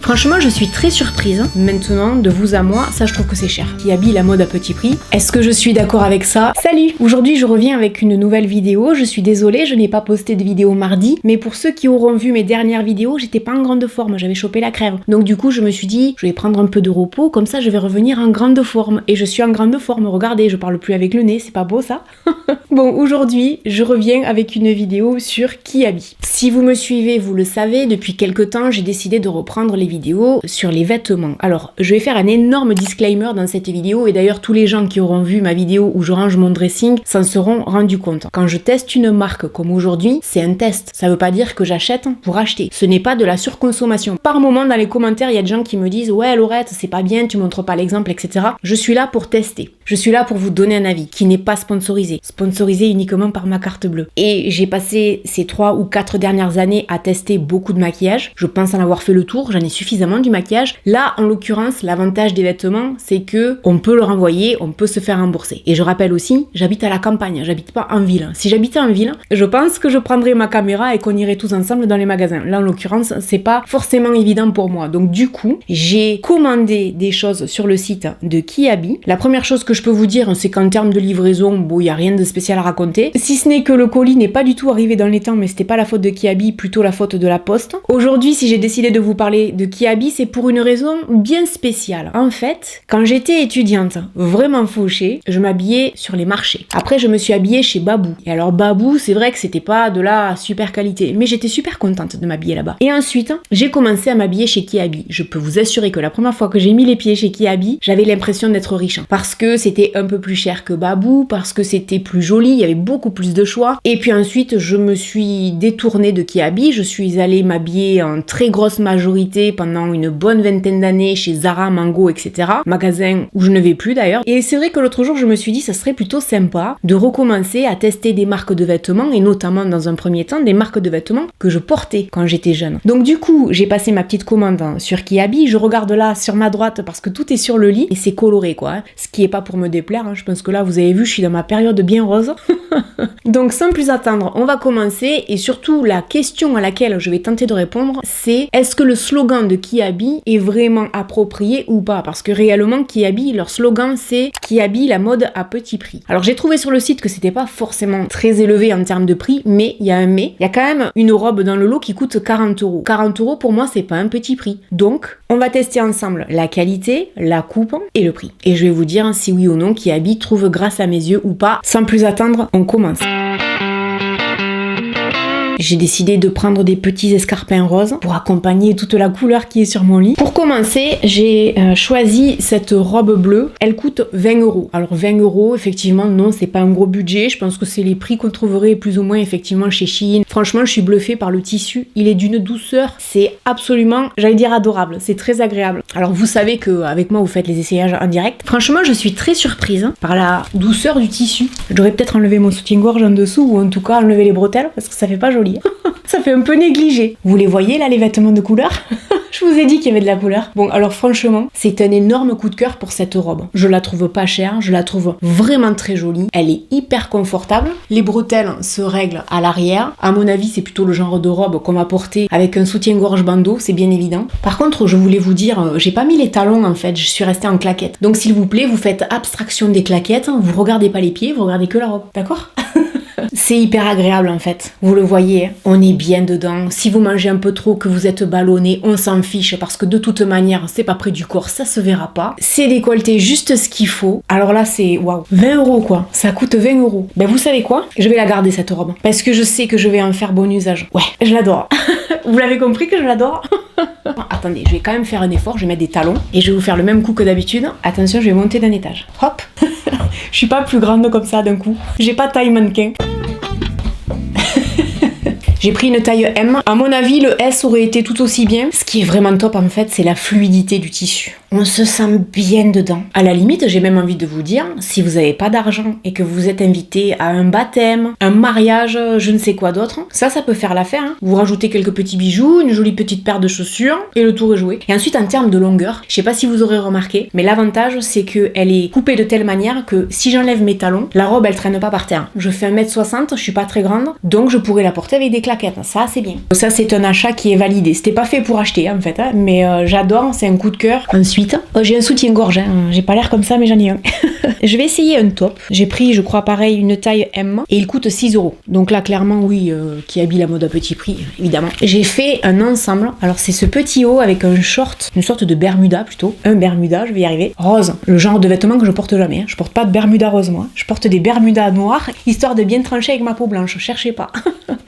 Franchement, je suis très surprise. Maintenant, de vous à moi, ça je trouve que c'est cher. Kiabi, la mode à petit prix. Est-ce que je suis d'accord avec ça? Salut! Aujourd'hui, je reviens avec une nouvelle vidéo. Je suis désolée, je n'ai pas posté de vidéo mardi, mais pour ceux qui auront vu mes dernières vidéos, j'étais pas en grande forme, j'avais chopé la crève. Donc du coup, je me suis dit, je vais prendre un peu de repos, comme ça je vais revenir en grande forme. Et je suis en grande forme, regardez, je parle plus avec le nez, c'est pas beau ça? Bon, aujourd'hui, je reviens avec une vidéo sur Kiabi. Si vous me suivez, vous le savez, depuis quelques temps, j'ai décidé de reprendre les vidéos sur les vêtements. Alors, je vais faire un énorme disclaimer dans cette vidéo, et d'ailleurs, tous les gens qui auront vu ma vidéo où je range mon dressing s'en seront rendus compte. Quand je teste une marque comme aujourd'hui, c'est un test. Ça veut pas dire que j'achète pour acheter. Ce n'est pas de la surconsommation. Par moment, dans les commentaires, il y a des gens qui me disent « Ouais, Laurette, c'est pas bien, tu montres pas l'exemple, etc. » Je suis là pour tester. Je suis là pour vous donner un avis qui n'est pas sponsorisé. Sponsorisé uniquement par ma carte bleue. Et j'ai passé ces 3 ou 4 dernières années à tester beaucoup de maquillage. Je pense en avoir fait le tour, j'en ai suffisamment du maquillage. Là, en l'occurrence, l'avantage des vêtements, c'est que on peut le renvoyer, on peut se faire rembourser. Et je rappelle aussi, j'habite à la campagne, j'habite pas en ville. Si j'habitais en ville, je pense que je prendrais ma caméra et qu'on irait tous ensemble dans les magasins. Là, en l'occurrence, c'est pas forcément évident pour moi. Donc du coup, j'ai commandé des choses sur le site de Kiabi. La première chose que je peux vous dire, c'est qu'en termes de livraison, bon, il y a rien de spécial à raconter. Si ce n'est que le colis n'est pas du tout arrivé dans les temps, mais c'était pas la faute de Kiabi, plutôt la faute de la poste. Aujourd'hui, si j'ai décidé de vous parler de Kiabi, c'est pour une raison bien spéciale. En fait, quand j'étais étudiante, vraiment fauchée, je m'habillais sur les marchés. Après, je me suis habillée chez Babou. Et alors Babou, c'est vrai que c'était pas de la super qualité, mais j'étais super contente de m'habiller là-bas. Et ensuite, j'ai commencé à m'habiller chez Kiabi. Je peux vous assurer que la première fois que j'ai mis les pieds chez Kiabi, j'avais l'impression d'être riche. Parce que c'était un peu plus cher que Babou, parce que c'était plus joli, il y avait beaucoup plus de choix. Et puis ensuite, je me suis détournée de Kiabi, je suis allée m'habiller en très grosse majorité pendant une bonne vingtaine d'années chez Zara, Mango, etc. Magasin où je ne vais plus d'ailleurs. Et c'est vrai que l'autre jour, je me suis dit, ça serait plutôt sympa de recommencer à tester des marques de vêtements, et notamment dans un premier temps, des marques de vêtements que je portais quand j'étais jeune. Donc du coup, j'ai passé ma petite commande sur Kiabi, je regarde là sur ma droite parce que tout est sur le lit, et c'est coloré quoi, hein. Ce qui est pas pour me déplaire, hein. Je pense que là, vous avez vu, je suis dans ma période bien rose. Donc sans plus attendre, on va commencer, et surtout la question à laquelle je vais tenter de répondre, c'est est-ce que le slogan de Kiabi est vraiment approprié ou pas? Parce que réellement Kiabi, leur slogan c'est Kiabi, la mode à petit prix. Alors j'ai trouvé sur le site que c'était pas forcément très élevé en termes de prix, mais il y a un mais, il y a quand même une robe dans le lot qui coûte 40 €. 40 € pour moi c'est pas un petit prix. Donc on va tester ensemble la qualité, la coupe et le prix. Et je vais vous dire si oui ou non Kiabi trouve grâce à mes yeux ou pas. Sans plus attendre, on commence. J'ai décidé de prendre des petits escarpins roses pour accompagner toute la couleur qui est sur mon lit. Pour commencer, j'ai choisi cette robe bleue. Elle coûte 20 €. Alors 20 €, effectivement, non, c'est pas un gros budget. Je pense que c'est les prix qu'on trouverait plus ou moins effectivement chez Shein. Franchement, je suis bluffée par le tissu. Il est d'une douceur, c'est absolument, j'allais dire adorable. C'est très agréable. Alors vous savez qu'avec moi, vous faites les essayages en direct. Franchement, je suis très surprise par la douceur du tissu. Je devrais peut-être enlever mon soutien-gorge en dessous, ou en tout cas enlever les bretelles, parce que ça fait pas joli. Ça fait un peu négligé. Vous les voyez là, les vêtements de couleur? Je vous ai dit qu'il y avait de la couleur. Bon, alors franchement, c'est un énorme coup de cœur pour cette robe. Je la trouve pas chère, je la trouve vraiment très jolie. Elle est hyper confortable. Les bretelles se règlent à l'arrière. À mon avis, c'est plutôt le genre de robe qu'on va porter avec un soutien-gorge bandeau, c'est bien évident. Par contre, je voulais vous dire, j'ai pas mis les talons en fait, je suis restée en claquettes. Donc s'il vous plaît, vous faites abstraction des claquettes, vous regardez pas les pieds, vous regardez que la robe, d'accord? C'est hyper agréable en fait, vous le voyez, on est bien dedans. Si vous mangez un peu trop, que vous êtes ballonné, on s'en fiche parce que de toute manière, c'est pas près du corps, ça se verra pas. C'est décolleté juste ce qu'il faut. Alors là, c'est waouh, 20 € quoi, ça coûte 20 €. Ben vous savez quoi? Je vais la garder cette robe parce que je sais que je vais en faire bon usage. Ouais, je l'adore. Vous l'avez compris que je l'adore? Attendez, je vais quand même faire un effort, je vais mettre des talons et je vais vous faire le même coup que d'habitude. Attention, je vais monter d'un étage. Hop. Je suis pas plus grande comme ça d'un coup. J'ai pas taille mannequin. J'ai pris une taille M. À mon avis, le S aurait été tout aussi bien. Ce qui est vraiment top en fait, c'est la fluidité du tissu. On se sent bien dedans. À la limite, j'ai même envie de vous dire, si vous n'avez pas d'argent et que vous êtes invité à un baptême, un mariage, je ne sais quoi d'autre, ça peut faire l'affaire. Hein. Vous rajoutez quelques petits bijoux, une jolie petite paire de chaussures et le tour est joué. Et ensuite, en termes de longueur, je sais pas si vous aurez remarqué, mais l'avantage, c'est qu'elle est coupée de telle manière que si j'enlève mes talons, la robe, elle traîne pas par terre. Je fais 1m60, je suis pas très grande, donc je pourrais la porter avec des claquettes, ça c'est bien. Ça c'est un achat qui est validé. C'était pas fait pour acheter en fait, hein, mais j'adore, c'est un coup de cœur. Ensuite, j'ai un soutien-gorge, hein. J'ai pas l'air comme ça mais j'en ai un. Je vais essayer un top. J'ai pris, je crois pareil, une taille M et il coûte 6 €. Donc là clairement oui, qui habille la mode à petit prix, évidemment. J'ai fait un ensemble. Alors c'est ce petit haut avec un short, une sorte de bermuda plutôt. Un bermuda, je vais y arriver. Rose, le genre de vêtement que je porte jamais. Hein. Je porte pas de bermuda rose moi. Je porte des bermudas noirs, histoire de bien trancher avec ma peau blanche. Cherchez pas.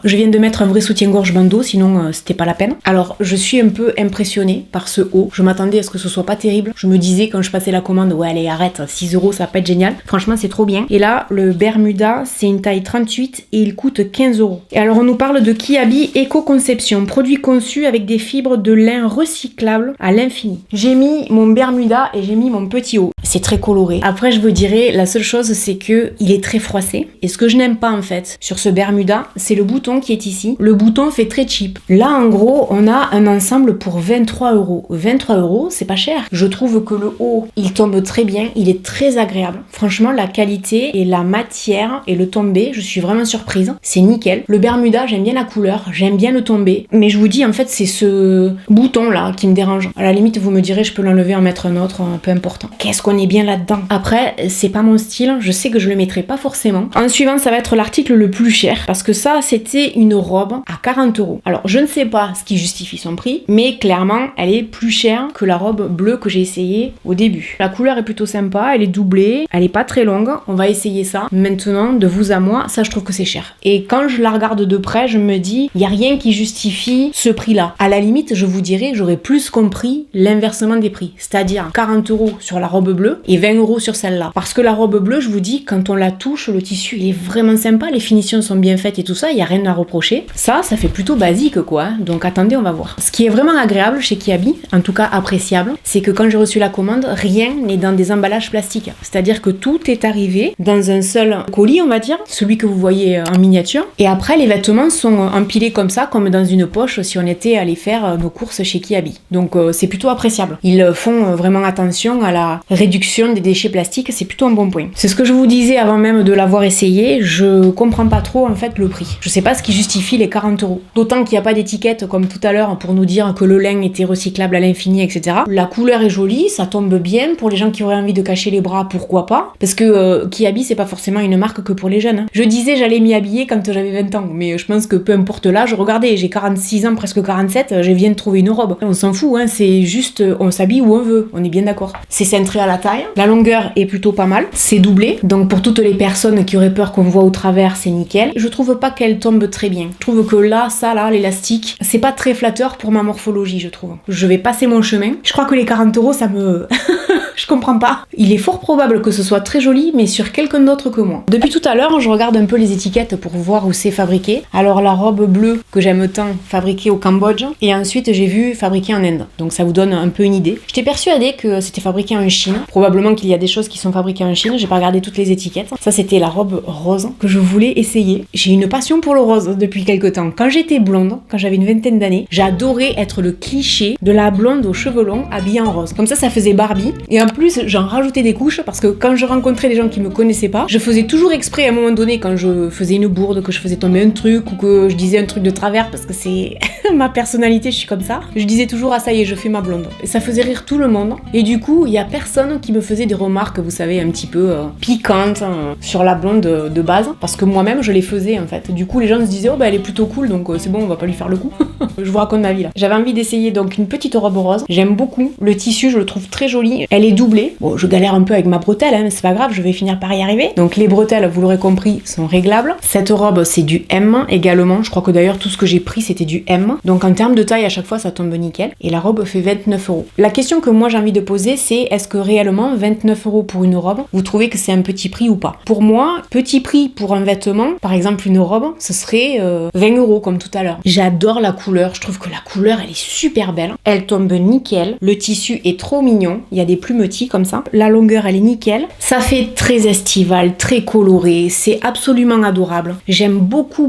Je viens de mettre un vrai soutien-gorge bandeau, sinon c'était pas la peine. Alors je suis un peu impressionnée par ce haut. Je m'attendais à ce que ce soit pas terrible. Je me disais quand je passais la commande, ouais allez arrête, 6 €, ça va pas être génial. Franchement c'est trop bien. Et là le bermuda c'est une taille 38 et il coûte 15 €. Et alors on nous parle de Kiabi Éco-Conception, produit conçu avec des fibres de lin recyclables à l'infini. J'ai mis mon bermuda et j'ai mis mon petit haut. C'est très coloré. Après je vous dirais, la seule chose c'est que il est très froissé. Et ce que je n'aime pas en fait sur ce bermuda, c'est le bouton qui est ici. Le bouton fait très cheap. Là en gros on a un ensemble pour 23 €. 23 €, c'est pas cher. Je trouve que le haut il tombe très bien, il est très agréable. Franchement la qualité et la matière et le tombé, je suis vraiment surprise. C'est nickel. Le bermuda j'aime bien la couleur, j'aime bien le tombé. Mais je vous dis en fait c'est ce bouton là qui me dérange. À la limite vous me direz je peux l'enlever en mettre un autre, peu important. Qu'est-ce qu'on est bien là-dedans. Après c'est pas mon style, je sais que je le mettrai pas forcément. En suivant ça va être l'article le plus cher parce que ça c'était une robe à 40 €. Alors je ne sais pas ce qui justifie son prix, mais clairement elle est plus chère que la robe bleue que j'ai essayée au début. La couleur est plutôt sympa, elle est doublée, elle est pas très longue, on va essayer ça. Maintenant de vous à moi, ça je trouve que c'est cher. Et quand je la regarde de près, je me dis, il y a rien qui justifie ce prix-là. À la limite, je vous dirais, j'aurais plus compris l'inversement des prix, c'est-à-dire 40 € sur la robe bleue et 20 € sur celle-là. Parce que la robe bleue, je vous dis, quand on la touche, le tissu il est vraiment sympa, les finitions sont bien faites et tout ça, il y a rien à reprocher. Ça fait plutôt basique quoi. Hein. Donc attendez, on va voir. Ce qui est vraiment agréable chez Kiabi, en tout cas appréciable, c'est que quand j'ai reçu la commande, rien n'est dans des emballages plastiques. C'est-à-dire que tout est arrivé dans un seul colis, on va dire, celui que vous voyez en miniature. Et après, les vêtements sont empilés comme ça, comme dans une poche si on était allé faire nos courses chez Kiabi. Donc c'est plutôt appréciable. Ils font vraiment attention à la réduction des déchets plastiques, c'est plutôt un bon point. C'est ce que je vous disais avant même de l'avoir essayé, je comprends pas trop en fait le prix. Je sais pas ce qui justifie les 40 €. D'autant qu'il n'y a pas d'étiquette comme tout à l'heure pour nous dire que le lin était recyclable à l'infini, etc. La couleur est jolie, ça tombe bien. Pour les gens qui auraient envie de cacher les bras, pourquoi pas? Parce que Kiabi, c'est pas forcément une marque que pour les jeunes. Hein. Je disais j'allais m'y habiller quand j'avais 20 ans, mais je pense que peu importe l'âge, regardez, j'ai 46 ans, presque 47, je viens de trouver une robe. On s'en fout, hein, c'est juste, on s'habille où on veut, on est bien d'accord. C'est cintré à la taille, la longueur est plutôt pas mal, c'est doublé, donc pour toutes les personnes qui auraient peur qu'on voit au travers, c'est nickel. Je trouve pas qu'elle tombe très bien. Je trouve que là, ça là, l'élastique, c'est pas très flatteur pour ma morphologie, je trouve. Je vais passer mon chemin. Je crois que les 40 €, ça me... Je comprends pas. Il est fort probable que ce soit très joli, mais sur quelqu'un d'autre que moi. Depuis tout à l'heure, je regarde un peu les étiquettes pour voir où c'est fabriqué. Alors la robe bleue que j'aime tant, fabriquée au Cambodge, et ensuite j'ai vu fabriquée en Inde. Donc ça vous donne un peu une idée. J'étais persuadée que c'était fabriqué en Chine. Probablement qu'il y a des choses qui sont fabriquées en Chine. J'ai pas regardé toutes les étiquettes. Ça c'était la robe rose que je voulais essayer. J'ai une passion pour le rose depuis quelque temps. Quand j'étais blonde, quand j'avais une vingtaine d'années, j'adorais être le cliché de la blonde aux cheveux longs habillée en rose. Comme ça faisait Barbie. Et en plus, j'en rajoutais des couches parce que quand je rencontrais des gens qui me connaissaient pas, je faisais toujours exprès à un moment donné quand je faisais une bourde, que je faisais tomber un truc ou que je disais un truc de travers parce que c'est ma personnalité, je suis comme ça. Je disais toujours ah ça y est, je fais ma blonde. Et ça faisait rire tout le monde. Et du coup, il y a personne qui me faisait des remarques, vous savez, un petit peu piquantes sur la blonde de base parce que moi-même je les faisais en fait. Du coup, les gens se disaient oh bah elle est plutôt cool donc c'est bon, on va pas lui faire le coup. Je vous raconte ma vie là. J'avais envie d'essayer donc une petite robe rose. J'aime beaucoup. Le tissu, je le trouve très joli. Elle est doublée. Bon, je galère un peu avec ma bretelle, hein, mais c'est pas grave, je vais finir par y arriver. Donc les bretelles, vous l'aurez compris, sont réglables. Cette robe, c'est du M également. Je crois que d'ailleurs tout ce que j'ai pris, c'était du M. Donc en termes de taille, à chaque fois, ça tombe nickel. Et la robe fait 29 €. La question que moi j'ai envie de poser, c'est est-ce que réellement 29 € pour une robe, vous trouvez que c'est un petit prix ou pas? Pour moi, petit prix pour un vêtement, par exemple une robe, ce serait 20 € comme tout à l'heure. J'adore la couleur, je trouve que la couleur, elle est super belle. Elle tombe nickel. Le tissu est trop mignon. Il y a des plumes petit comme ça. La longueur elle est nickel. Ça fait très estival, très coloré. C'est absolument adorable. J'aime beaucoup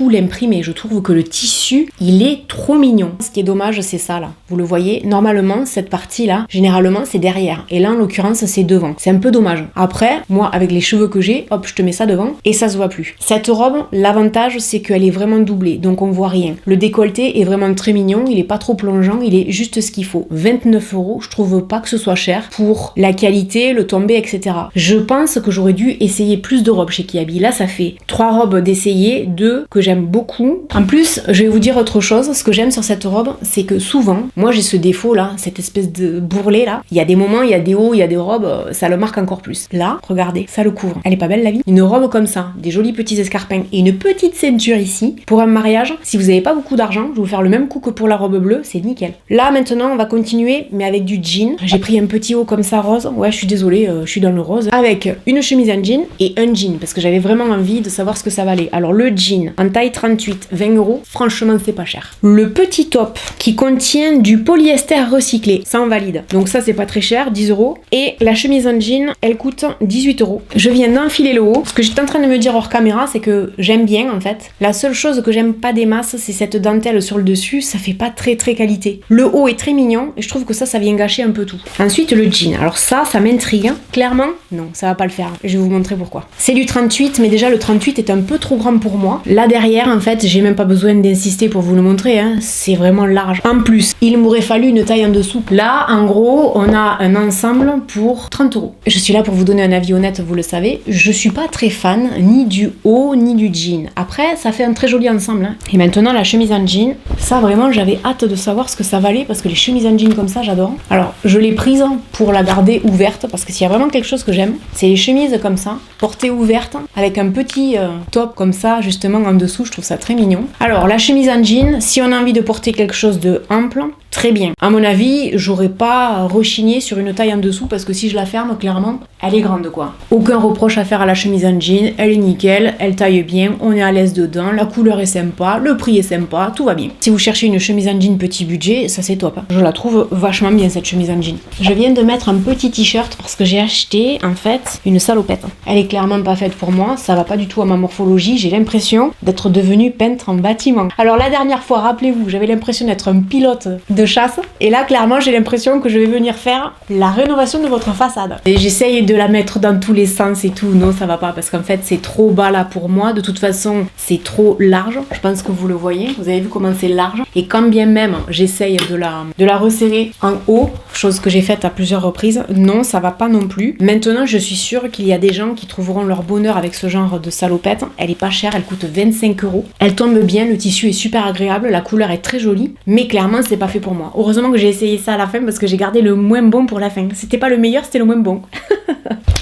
l'imprimé. Je trouve que le tissu, il est trop mignon. Ce qui est dommage, c'est ça là. Vous le voyez, normalement, cette partie là, généralement, c'est derrière. Et là, en l'occurrence, c'est devant. C'est un peu dommage. Après, moi, avec les cheveux que j'ai, hop, je te mets ça devant et ça se voit plus. Cette robe, l'avantage, c'est qu'elle est vraiment doublée. Donc, on voit rien. Le décolleté est vraiment très mignon. Il est pas trop plongeant. Il est juste ce qu'il faut. 29 €, je trouve pas que ce soit cher pour la qualité, le tombé, etc. Je pense que j'aurais dû essayer plus de robes chez Kiabi. Là, ça fait 3 robes d'essayer, 2 que j'aime beaucoup. En plus, je vais vous dire autre chose. Ce que j'aime sur cette robe, c'est que souvent, moi j'ai ce défaut là, cette espèce de bourrelet là. Il y a des moments, il y a des hauts, il y a des robes, ça le marque encore plus. Là, regardez, ça le couvre. Elle est pas belle la vie? Une robe comme ça, des jolis petits escarpins et une petite ceinture ici. Pour un mariage, si vous avez pas beaucoup d'argent, je vais vous faire le même coup que pour la robe bleue, c'est nickel. Là maintenant, on va continuer, mais avec du jean. J'ai pris un petit haut comme ça rose. Ouais, je suis désolée, je suis dans le rose. Avec une chemise en jean et un jean, parce que j'avais vraiment envie de savoir ce que ça valait. Alors le jean, en taille 38, 20 €, franchement c'est pas cher. Le petit top qui contient du polyester recyclé, ça en valide. Donc ça c'est pas très cher, 10 €. Et la chemise en jean, elle coûte 18 €. Je viens d'enfiler le haut. Ce que j'étais en train de me dire hors caméra, c'est que j'aime bien en fait. La seule chose que j'aime pas des masses, c'est cette dentelle sur le dessus, ça fait pas très qualité. Le haut est très mignon et je trouve que ça vient gâcher un peu tout. Ensuite le jean, alors ça m'intrigue. Clairement, non, ça va pas le faire. Je vais vous montrer pourquoi. C'est du 38, mais déjà le 38 est un peu trop grand pour moi. Là derrière, en fait, j'ai même pas besoin d'insister pour vous le montrer, hein. C'est vraiment large. En plus, il m'aurait fallu une taille en dessous. Là, en gros, on a un ensemble pour 30 €. Je suis là pour vous donner un avis honnête, vous le savez. Je suis pas très fan ni du haut ni du jean. Après, ça fait un très joli ensemble, hein. Et maintenant, la chemise en jean, ça vraiment, j'avais hâte de savoir ce que ça valait parce que les chemises en jean comme ça, j'adore. Alors, je l'ai prise pour la garder ouverte parce que s'il y a vraiment quelque chose que j'aime, c'est les chemises comme ça, portées ouvertes, avec un petit top comme ça, justement en dessous, je trouve ça très mignon. Alors, la chemise en jean, si on a envie de porter quelque chose de ample, très bien. À mon avis, j'aurais pas rechigné sur une taille en dessous parce que si je la ferme, clairement, elle est grande quoi. Aucun reproche à faire à la chemise en jean, elle est nickel, elle taille bien, on est à l'aise dedans, la couleur est sympa, le prix est sympa, tout va bien. Si vous cherchez une chemise en jean petit budget, ça c'est top. Je la trouve vachement bien cette chemise en jean. Je viens de mettre un petit t-shirt parce que j'ai acheté en fait une salopette. Elle est clairement pas faite pour moi, ça va pas du tout à ma morphologie, j'ai l'impression d'être devenue peintre en bâtiment. Alors la dernière fois, rappelez-vous, j'avais l'impression d'être un pilote de chasse et là clairement j'ai l'impression que je vais venir faire la rénovation de votre façade. Et j'essaye de la mettre dans tous les sens et tout, non ça va pas parce qu'en fait c'est trop bas là pour moi, de toute façon c'est trop large, je pense que vous le voyez, vous avez vu comment c'est large et quand bien même j'essaye de la resserrer en haut, chose que j'ai faite à plusieurs reprises, non ça va pas non plus. Maintenant je suis sûre qu'il y a des gens qui trouveront leur bonheur avec ce genre de salopette, elle est pas chère, elle coûte 25 €, elle tombe bien, le tissu est super agréable, la couleur est très jolie, mais clairement c'est pas fait pour moi. Heureusement que j'ai essayé ça à la fin parce que j'ai gardé le moins bon pour la fin. C'était pas le meilleur, c'était le moins bon.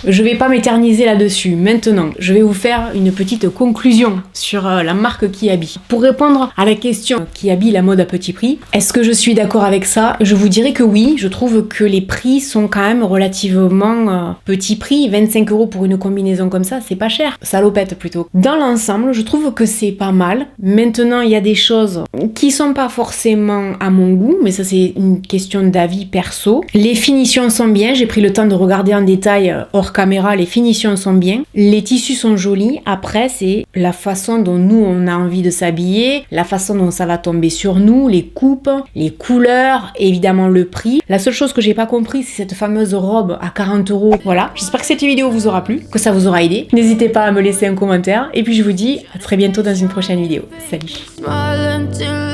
Je vais pas m'éterniser là-dessus. Maintenant, je vais vous faire une petite conclusion sur la marque Kiabi. Pour répondre à la question Kiabi, la mode à petit prix, est-ce que je suis d'accord avec ça? Je vous dirais que oui, je trouve que les prix sont quand même relativement petit prix. 25 € pour une combinaison comme ça, c'est pas cher. Salopette plutôt. Dans l'ensemble, je trouve que c'est pas mal. Maintenant, il y a des choses qui sont pas forcément à mon goût, mais ça c'est une question d'avis perso. Les finitions sont bien, j'ai pris le temps de regarder en détail hors caméra, les finitions sont bien, les tissus sont jolis, après c'est la façon dont nous on a envie de s'habiller, la façon dont ça va tomber sur nous, les coupes, les couleurs, évidemment le prix. La seule chose que j'ai pas compris c'est cette fameuse robe à 40 €. Voilà, j'espère que cette vidéo vous aura plu, que ça vous aura aidé. N'hésitez pas à me laisser un commentaire et puis je vous dis à très bientôt dans une prochaine vidéo. Salut!